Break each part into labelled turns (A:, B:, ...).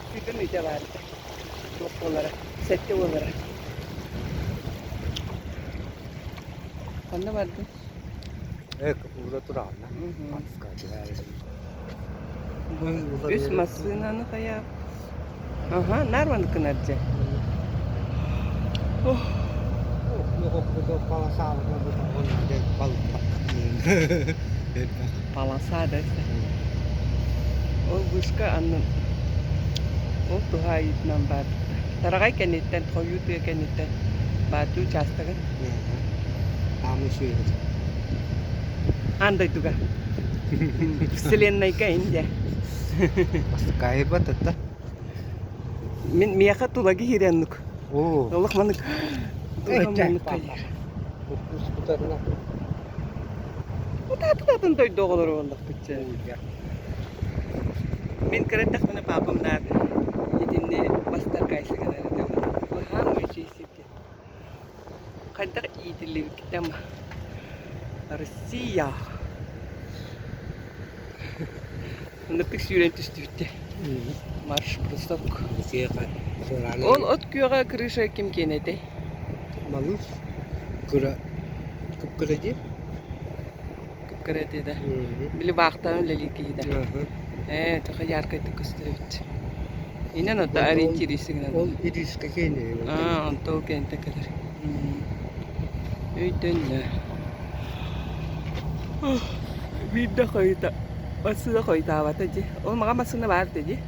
A: Chicken ite var. Çok olarak. Sette olarak. Kanda vardı.
B: Evet, burada durağım lan.
A: Hı hı.
B: Maskacı her şey.
A: Üst masınanı kaya. Aha, narmanı kınarca. Oh.
B: Yok, burada pala sağlıkla burada. Onlar da balık patlatmıyor. Evet bak.
A: Palasada işte. O başka anın. O tuha itnan bat. Taragay kenitten, koyutu kenitten. Batu çastagan.
B: Tamı şey.
A: Anda itu kan. Selain naik ke inja.
B: Maskaya ba tata?
A: Min miyaka tu lagi hiranuk.
B: Oo.
A: Allah manuk.
B: Ay,
A: Manuk
B: papa.
A: kaya.
B: Bu skuterına.
A: Udah tuh datang tuh dolar wallah pecah.
B: Ya.
A: Min kerentak mana papam nar. Idinne bastar kaisa kadar itu. Wah muci sih. Kadar idil kita mah. Rusia. Nıpık sürentüs dütte. Marş prostok.
B: Şey kan. Sorana.
A: Ol ot küre krişe kim kenete.
B: Malus. Kura. Kıpkırıcı.
A: Kıpkırete de. Bili baktan leliki de. Tuh yarkay tıkıstırıt. İnan o da arin çirisi
B: Ol idis kakene.
A: Onto kente kadar. Öydün ne? Bir de koyta. Bası da koyta var tabi. O maka masına var tabi.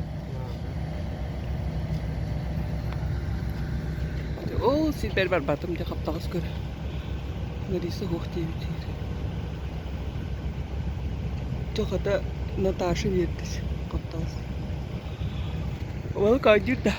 A: O silber var batım da kaptağız kır. Neresi hoştu bitir. Çok da Natasha yetti kaptağız. Vallahi kaydı da.